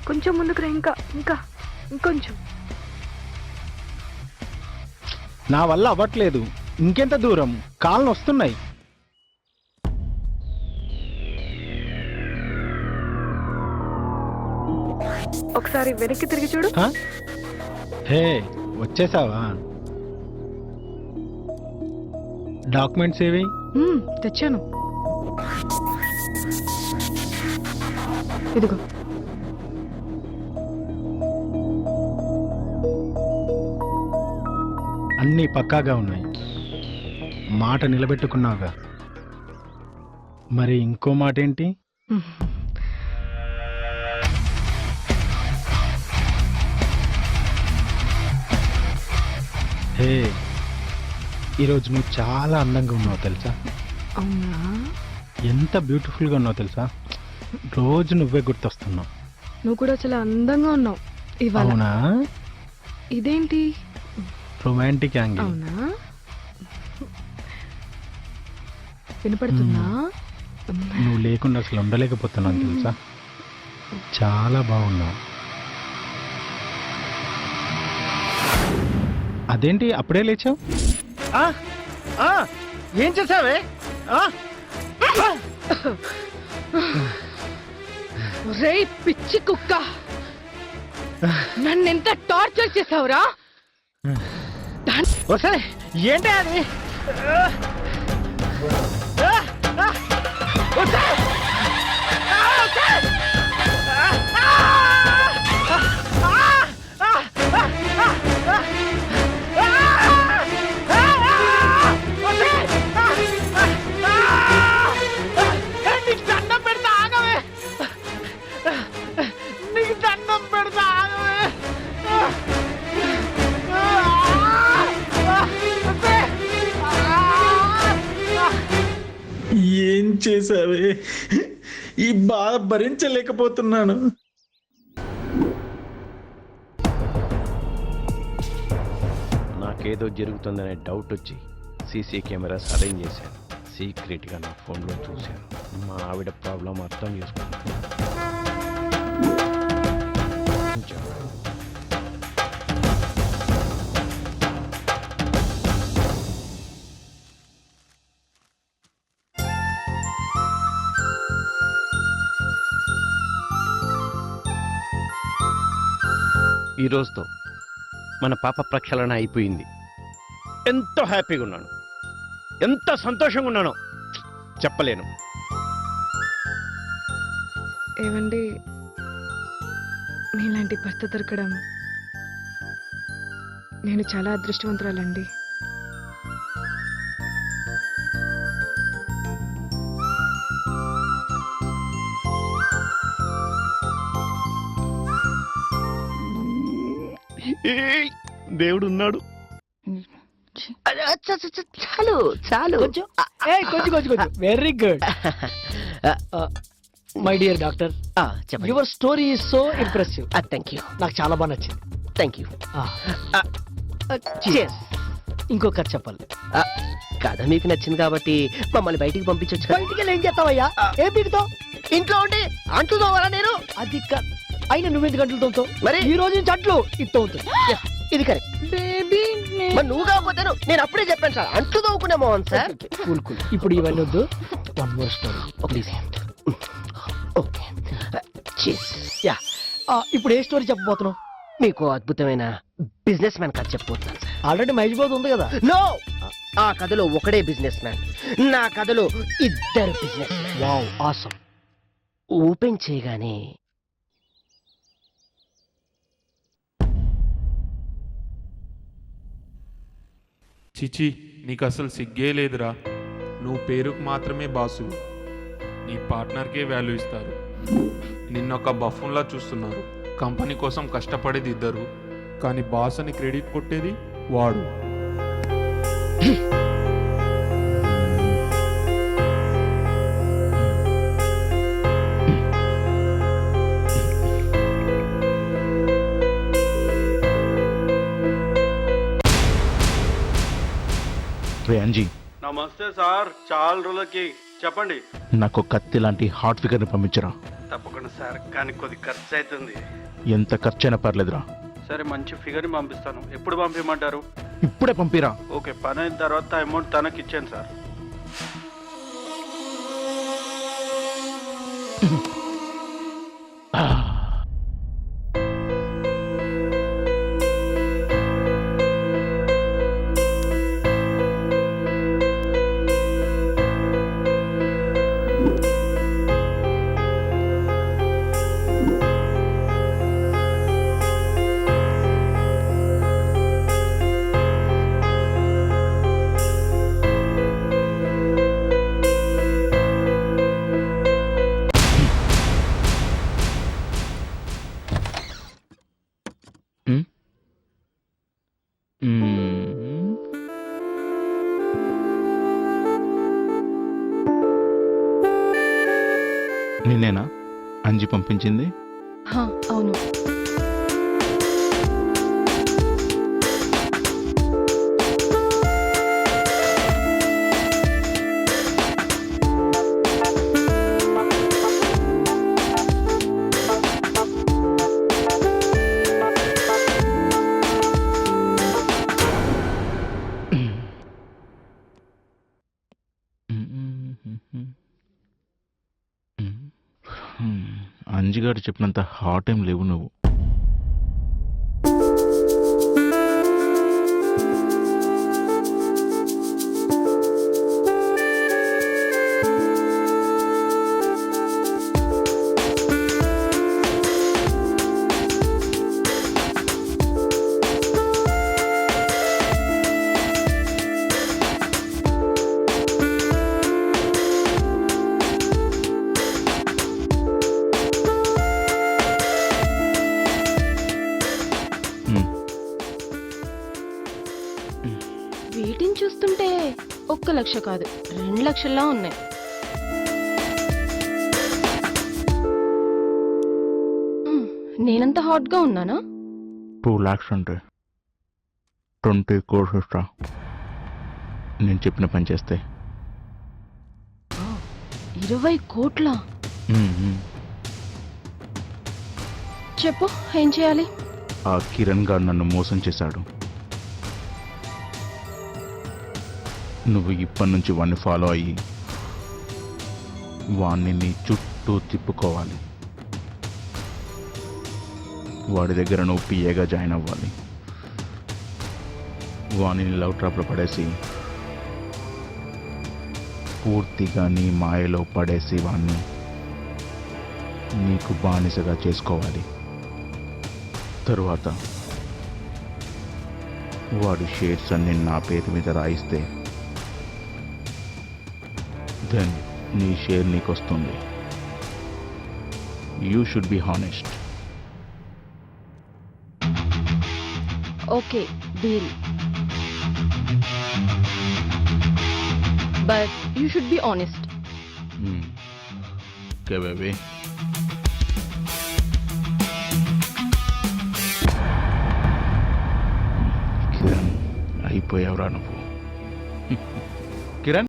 కొంచెం ముందుకు రా, ఇంకా ఇంకా ఇంకొంచెం. నా వల్ల అవ్వట్లేదు. ఇంకెంత దూరం? కాళ్ళు వస్తున్నాయి. ఒకసారి వెనక్కి తిరిగి చూడు. హే, వచ్చేసావా? డాక్యుమెంట్స్ ఏవి? తెచ్చాను, ఇదిగో. అన్నీ పక్కాగా ఉన్నాయి. మాట నిలబెట్టుకున్నావుగా. మరి ఇంకో మాట ఏంటి? హే, ఈరోజు నువ్వు చాలా అందంగా ఉన్నావు తెలుసా? అవునా? ఎంత బ్యూటిఫుల్గా ఉన్నావు తెలుసా? రోజు నువ్వే గుర్తొస్తున్నావు. నువ్వు కూడా చాలా అందంగా ఉన్నావు ఇవాళ. అవునా? ఇదేంటి? Romantic angle. అవునా? వినపడుతుందా? నువ్వు లేకుండా అసలు ఉండలేకపోతున్నాను తెలుసా? చాలా బాగున్నావు. అదేంటి అప్పుడే లేచావు? ఏం చేసావే? రేయ్ పిచ్చి కుక్క, నన్నెంత టార్చర్ చేసావురా? ఒకసారి ఏంటి అది? ఏం చేసావే? ఈ బాధ భరించలేకపోతున్నాను. నాకేదో జరుగుతుందనే డౌట్ వచ్చి సీసీ కెమెరాస్ అరేంజ్ చేశాను. సీక్రెట్గా నా ఫోన్లో చూశాను. మా ఆవిడ ప్రాబ్లం అర్థం చేసుకున్నాను. ఈ రోజుతో మన పాప ప్రక్షాళన అయిపోయింది. ఎంతో హ్యాపీగా ఉన్నాను, ఎంత సంతోషంగా ఉన్నానో చెప్పలేను. ఏవండి, మీలాంటి భర్త దొరకడం నేను చాలా అదృష్టవంతురాలండి. దేవుడు ఉన్నాడు. చాలు చాలు. కొంచెం very good my dear doctor. చెప్పండి. Your story is so impressive. Thank you. నాకు చాలా బాగా నచ్చింది. Thank you. ఇంకో కథ చెప్పాలి. కథ మీకు నచ్చింది కాబట్టి మమ్మల్ని బయటికి పంపించవచ్చు. బయటికి వెళ్ళి ఏం చేస్తావయ్యా? ఏం పీకుతావు? ఇంట్లో ఉండి అంట్లు తోవాలా నేను? అది అయినా నువ్వెందుకు గంటలు తోముతావు? మరి ఈ రోజు నుంచి అంట్లు ఇస్తూ ఉంటుంది. ఇది కరెక్ట్. బేబీ, మరి నువ్వు కాకపోతే నేను అప్పుడే చెప్పాను సార్, అంట్లు తోముకునే మోహన్ సార్. Cool cool. ఇప్పుడు ఇవన్నీ వద్దు. One more story please. Okay. Yeah, ఇప్పుడు ఏ స్టోరీ చెప్పబోతున్నావు? మీకు అద్భుతమైన బిజినెస్ మ్యాన్ కథ చెప్పబోతున్నాను సార్. ఆల్రెడీ మహేష్ ఉంది కదా. నో, ఆ కథలో ఒకడే బిజినెస్ మ్యాన్, నా కథలో ఇద్దరు business man. Wow, awesome. Open చేయగానే చిచి, నీకు అసలు సిగ్గే లేదురా. నువ్వు పేరుకు మాత్రమే బాసు, నీ పార్ట్నర్కే వాల్యూ ఇస్తారు. నిన్నొక బఫూన్లా చూస్తున్నారు. కంపెనీ కోసం కష్టపడేది ఇద్దరు, కానీ బాస్ అని క్రెడిట్ కొట్టేది వాడు. అంజీ, నమస్తే సార్, చాలా రోజులకి. చెప్పండి. నాకు కత్తి లాంటి హాట్ ఫిగర్ని పంపించరా. తప్పకుండా సార్, కానీ కొద్ది ఖర్చు అవుతుంది. ఎంత ఖర్చైనా పర్లేదురా, సరే, మంచి ఫిగర్ని పంపిస్తాను. ఎప్పుడు పంపించమంటారు? ఇప్పుడే పంపిరా. ఓకే, పని అయిన తర్వాత అమౌంట్ తనకి ఇచ్చాను సార్. నిన్నేనా అంజి పంపించింది? హా, అవును. అంజి గారు చెప్పినంత హాట్ ఏం లేవు నువ్వు. వీటిని చూస్తుంటే 1 లక్ష కాదు 2 లక్షల్లా ఉన్నాయి. నేనంత హాట్గా ఉన్నానా? 2 lakhs అంటే 20 crores ఎక్స్ట్రా నేను చెప్పిన పని చేస్తే. 20 కోట్ల? చెప్పు, ఏం చేయాలి? ఆ కిరణ్ గారు నన్ను మోసం చేశాడు. నువ్వు ఇప్పటి నుంచి వాడిని ఫాలో అయ్యి వాడిని నీ చుట్టూ తిప్పుకోవాలి. వాడి దగ్గర నువ్వు పిఏగా జాయిన్ అవ్వాలి. వాడిని లవ్ ట్రాప్లో పడేసి పూర్తిగా నీ మాయలో పడేసి వాడిని నీకు బానిసగా చేసుకోవాలి. తరువాత వాడి షేర్స్ అన్ని నా పేరు మీద రాయిస్తే దెన్ నీ షేర్ నీకు వస్తుంది. You should be honest. Okay, deal. But you should be honest. Okay baby. Kiran, అయిపోయావురా నువ్వు.